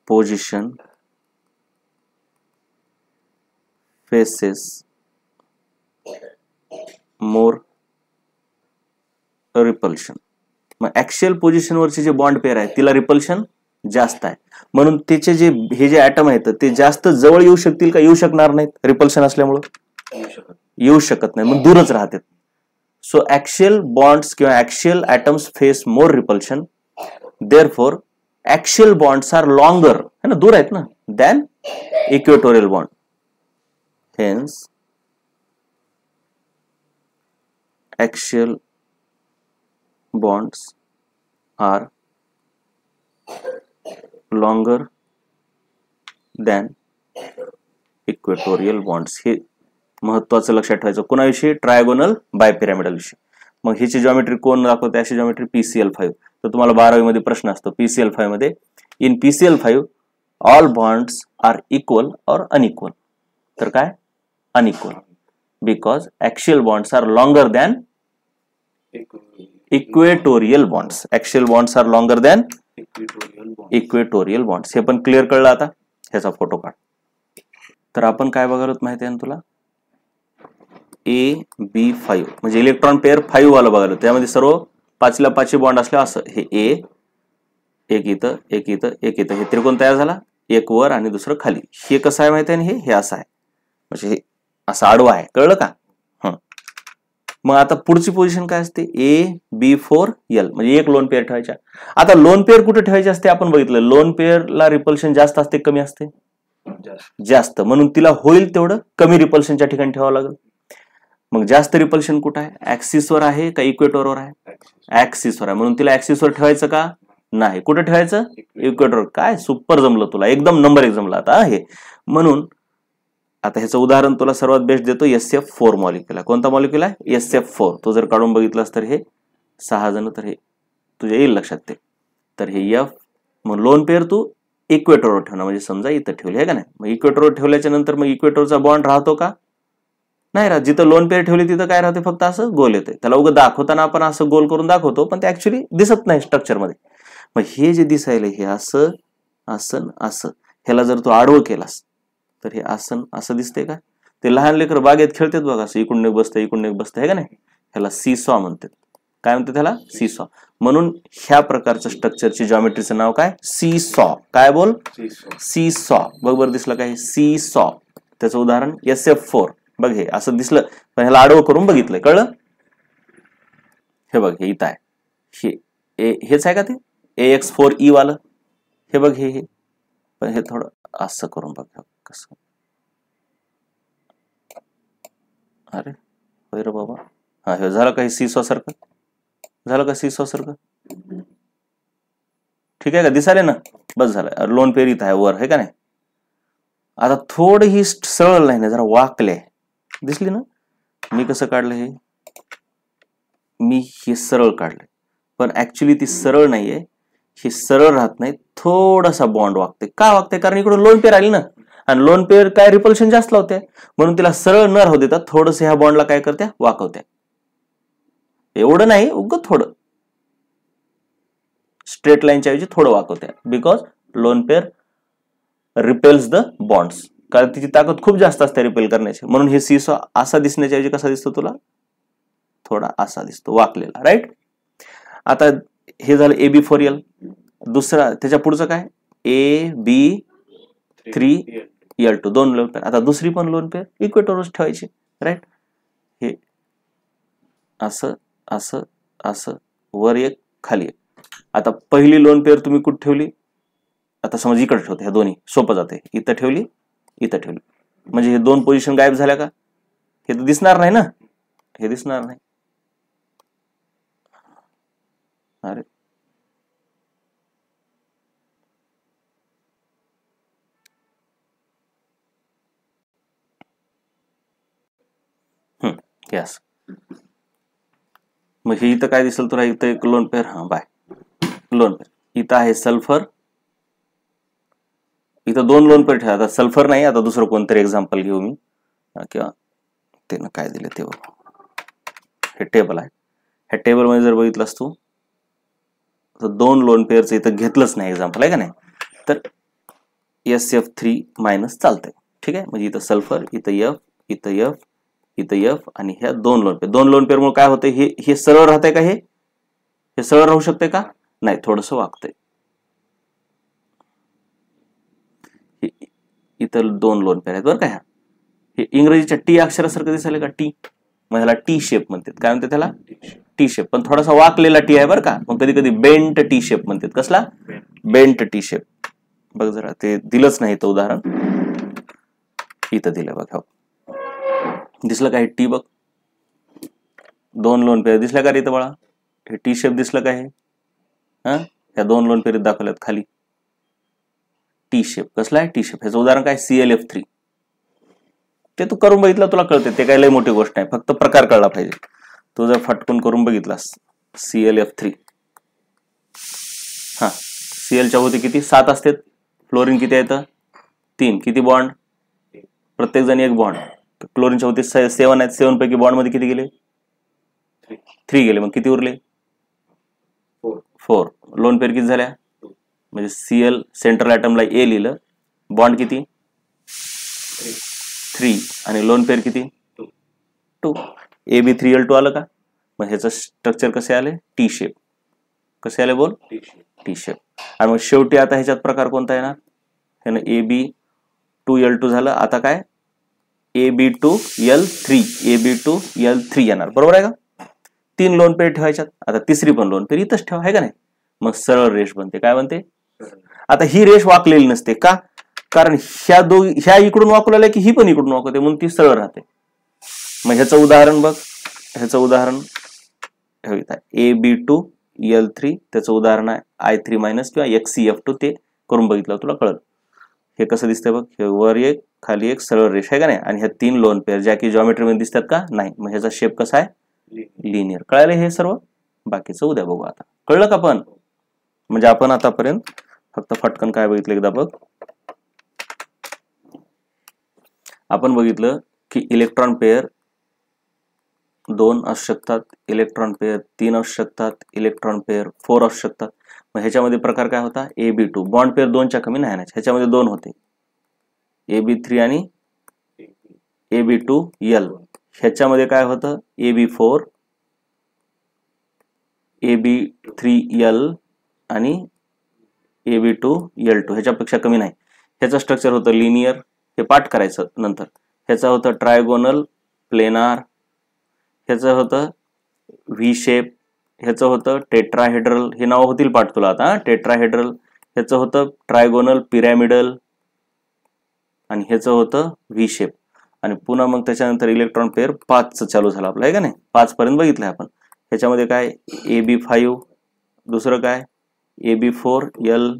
position faces more repulsion. मग ऍक्सियल पोझिशन वरची जे बॉन्ड पेअर आहे तिला रिपल्शन जास्त आहे, म्हणून त्याचे जे हे जे ऍटम आहेत ते जास्त जवळ येऊ शकतील का, येऊ शकणार नाहीत रिपल्शन असल्यामुळे, येऊ शकत नाही, मग दूरच राहतात. सो ऍक्सियल बॉन्ड्स किंवा axial atoms face more repulsion, therefore axial bonds are longer, है ना, दूर आहेत ना, than equatorial bond. Hence, axial bonds are longer than equatorial bonds. हे महत्वाचं लक्षात ठेवायचं. कोणाविषयी, ट्रायगोनल बायपिरॅमिडल विषयी. मग हिची जॉमेट्री कोण दाखवते, अशी जॉमेट्री PCl5. तर तुम्हाला 12वी मध्ये प्रश्न असतो PCl5 मध्ये, in PCl5 all bonds are equal और अनइक्वल. तर काय, unequal, because axial bonds are longer than equatorial bonds. Axial bonds are longer than equatorial bonds. हे पण क्लिअर कळलं. आता ह्याचा फोटो काढ. तर आपण काय बघायला माहिती आहे ना तुला, AB5 म्हणजे इलेक्ट्रॉन पेअर 5 वाला बघायला. त्यामध्ये सर्व 5ला 5 बॉन्ड असले असं, हे A, एक इथं, एक इथं, एक इथं, हे त्रिकोण तयार झाला, एक वर आणि दुसरं खाली. हे कसं आहे माहिती आहे, हे असं आहे, म्हणजे हे असं आडवा आहे, कळलं का. मग आता पुढची पोझिशन काय असते, AB4L म्हणजे एक लोन पेअर ठेवायच्या. आता लोन पेअर कुठे ठेवायचे असते आपण बघितलं, लोन पेअरला रिपल्शन जास्त असते कमी असते, जास्त, म्हणून तिला होईल तेवढं कमी रिपल्शनच्या ठिकाणी ठेवावं लागेल. मग जास्त रिपल्शन कुठं आहे, ऍक्सिसवर आहे का इक्वेटोरवर आहे, ऍक्सिसवर आहे, म्हणून तिला ऍक्सिसवर ठेवायचं का नाही, कुठे ठेवायचं, इक्वेटोर. काय सुपर जमलं तुला, एकदम नंबर 1 जमला आता हे. म्हणून आता ह्याचं उदाहरण तुला सर्वात बेस्ट देतो, SF4 मॉलिक्युल आहे. कोणता मॉलिक्युल आहे, SF4. तो जर काढून बघितलास तर हे 6 जण, तर हे तुझ्या येईल लक्षात ते. तर हे F, मग लोन पेअर तू इक्वेटोरवर ठेवणार, म्हणजे समजा इथं ठेवले आहे का नाही. मग इक्वेटोरवर ठेवल्याच्या नंतर मग इक्वेटोरचा बॉन्ड राहतो का, नाही राहत. जिथं लोन पेअर ठेवली तिथं काय राहते, फक्त असं गोल येते. त्याला उगं दाखवताना आपण असं गोल करून दाखवतो, पण ते ऍक्च्युली दिसत नाही स्ट्रक्चर मध्ये. मग हे जे दिसायला हे असं असं असं, ह्याला जर तू आडवं केलास तर हे असं दिसते का. ते लहान लेकर बागेत खेळतात बघा, असं इकडून एक बसतं इकडून एक बसतं, आहे का नाही. ह्याला सीसॉ म्हणतात. काय म्हणतात त्याला, सीसॉ. म्हणून ह्या प्रकारच्या स्ट्रक्चरची जॉमेट्रीचं नाव काय, सीसॉ. काय बोल, सीसॉ. बरोबर दिसलं काय, सीसॉ. त्याचं उदाहरण SF4. बघ हे असं दिसलं, पण ह्याला आडवं करून बघितलंय, कळलं. हे बघ हे इथं आहे, हेच आहे का ते AX4E वालं. हे बघ हे पण हे थोडं असं करून बघ कसं. अरे होय रे बाबा, हा हे झालं काही सीसॉ सारखं, झालं का सीसॉ सारखं, ठीक आहे का, दिसाले ना, बस झालं. लोन पेअर इथं आहे वर, आहे का नाही. आता थोडी ही सरळ नाही ना, जरा वाकले, दिसली ना. मी कसं काढलं हे, मी हे सरळ काढलंय, पण ऍक्च्युली ती सरळ नाहीये, हे सरळ राहत नाही, थोडासा बॉन्ड वागते. का वागते, कारण इकडून लोन पेअर आली ना, आणि लोन पेअर काय रिपल्शन जास्त लावते, म्हणून तिला सरळ न राहू देतात, थोडस ह्या बॉन्डला काय करत्या, वाकवत्या. एवढं नाही, उगं थोडं स्ट्रेट लाईनच्या ऐवजी थोडं वाकवत्या, because lone pair repels the bonds, कारण तिची ताकद खूप जास्त असते रिपेल करण्याची. म्हणून हे सीसॉ असा दिसण्याच्या ऐवजी कसा दिसतो तुला, थोडा असा दिसतो, वाकलेला, राईट. आता हे झालं AB4L. दुसरा त्याच्या पुढचं काय, AB3L2, 2 लोन पेअर. आता दुसरी पण लोन पेअर इक्वेटोरवर ठेवायची, राईट. हे असं असं असं, वर एक खाली एक. आता पहिली लोन पेअर तुम्ही कुठे ठेवली, आता समज इकडे ठेवते, ह्या दोन्ही सोपं जाते, इथं ठेवली इथं ठेवली, म्हणजे हे दोन पोझिशन गायब झाल्या का, हे तर दिसणार नाही ना, हे दिसणार नाही. अरे यस, मग हे इथं काय दिसेल तुला, इथं एक लोन पेअर, हा बाय लोन पेअर, इथं आहे सल्फर, इथं दोन लोन पेअर ठेवा. आता सल्फर नाही, आता दुसरं कोणतरी एक्झाम्पल घेऊ मी, किंवा त्यानं काय दिले ते, हे टेबल आहे, ह्या टेबल मध्ये जर बघितलंस तू तर दोन लोन पेअरचं इथं घेतलंच नाही एक्झाम्पल, आहे का नाही, तर SF3 मायनस चालतंय. ठीक आहे, म्हणजे इथं सल्फर, इथं F, इथं F, इथं F, आणि ह्या दोन लोन पेअर मुळे काय होतंय, हे सरळ राहतंय का, हे सरळ राहू शकते का, नाही, थोडस वागतंय. इथं दोन लोन पेअर आहेत बरं का, हे इंग्रजीच्या टी अक्षरासारखं दिसायला का, टी, मग ह्याला टी शेप म्हणतात. काय म्हणतात त्याला, टी शेप, पण थोडासा वाकलेला टी आहे बरं का, मग कधी कधी बेंट टी शेप म्हणतात. कसला, बेंट टी शेप. बघ जरा, ते दिलंच नाही तर उदाहरण, इथं दिलं बघ, दिसलं का हे टी, बघ दोन लोन पेअर दिसल्या का रे इथं बाळा, हे टी शेप दिसलं का, हे ह्या दोन लोन पेअर दाखवल्यात खाली, टी शेप. कसला आहे, टी शेप. ह्याचं उदाहरण काय, ClF3. ते तू करून बघितलं तुला कळते, ते काही लई मोठी गोष्ट नाही, फक्त प्रकार कळला पाहिजे. तू जर फटकून करून बघितलास ClF3, हा Clच्या होती किती, 7 असतात, फ्लोरीन किती आहेत, 3, किती बॉन्ड, प्रत्येक जण एक बॉन्ड, क्लोरीनच्या होती 7 आहेत, 7 पैकी बॉन्ड मध्ये किती गेले, 3 गेले, मग किती उरले, 4. लोन पेअर किती झाल्या, म्हणजे Cl सेंट्रल ॲटमला A लिहिलं, बॉन्ड किती 3, आणि लोन पेअर किती 2, AB3L2 आलं का, मग ह्याचं स्ट्रक्चर कसे आले, टी शेप. कसे आले बोल, टी शेप. आणि मग शेवटी आता ह्याच्यात प्रकार कोणता येणार, ह्यानं AB2L2 झालं, आता काय AB2L3, AB2L3 येणार, बरोबर आहे का. 3 लोन पेअर ठेवायच्यात, आता तिसरी पण लोन पेअर इथंच ठेवा, आहे का नाही, मग सरळ रेष बनते. काय बनते, आता ही रेष वाकलेली नसते का, कारण ह्या इकडून वाकवलेल्या की ही पण इकडून वाकवते, म्हणून ती सरळ राहते. मग ह्याचं उदाहरण बघ, ह्याचं उदाहरण AB2L3, त्याचं उदाहरण आहे I3 मायनस किंवा XCF2, ते करून बघितलं तुला कळलं. हे कसं दिसतंय बघ, हे वर एक खाली एक सरळ रेष आहे का नाही, आणि ह्या 3 लोन पेअर ज्या की जॉमेट्री मध्ये दिसतात का, नाही, मग ह्याचा शेप कसा आहे, लिनियर. कळालं हे सर्व, बाकीचं उद्या बघू. आता कळलं का, पण म्हणजे आपण आतापर्यंत फक्त फटकन काय बघितलं एकदा बघ, आपण बघितलं की इलेक्ट्रॉन पेअर 2 असू शकतात, इलेक्ट्रॉन पेअर 3 असू शकतात, इलेक्ट्रॉन पेअर 4 असू शकतात. मग ह्याच्यामध्ये प्रकार काय होता, AB2, बॉन्ड पेअर 2च्या कमी नाही ना, ह्याच्यामध्ये 2 होते, AB3 आणि AB2L. ह्याच्यामध्ये काय होतं, AB4, AB3L आणि AB2L2, ह्याच्यापेक्षा कमी नाही. ह्याचं स्ट्रक्चर होतं लिनियर, हे पाठ करायचं नंतर. ह्याचं होतं ट्रायगोनल, प्लेनार, ह्याचं होतं व्ही शेप, ह्याचं होतं टेट्राहेड्रल, हे नाव होतील पाठ तुला आता, टेट्राहेड्रल. ह्याचं होतं ट्रायगोनल, पिरॅमिडल, आणि ह्याचं होतं व्ही शेप. आणि पुन्हा मग त्याच्यानंतर इलेक्ट्रॉन पेअर 5 चालू झालं आपलं, आहे का नाही, 5 पर्यंत बघितलंय आपण. ह्याच्यामध्ये काय AB5, दुसरं काय AB4L,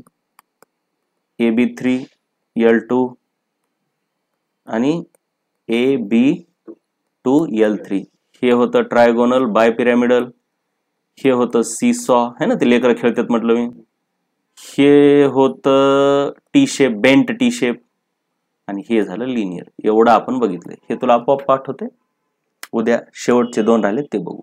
AB3L2 आणि AB2L3. हे होतं ट्रायगोनल बायपिरॅमिडल, हे होतं सीसॉ, है ना, ते लेकर खेळतात म्हटलं मी. हे होतं T shape, bent T shape, आणि हे झालं लिनियर. एवढं आपण बघितलंय, हे तुला आपोआप पाठ होते. उद्या शेवटचे 2 राहिले ते बघू.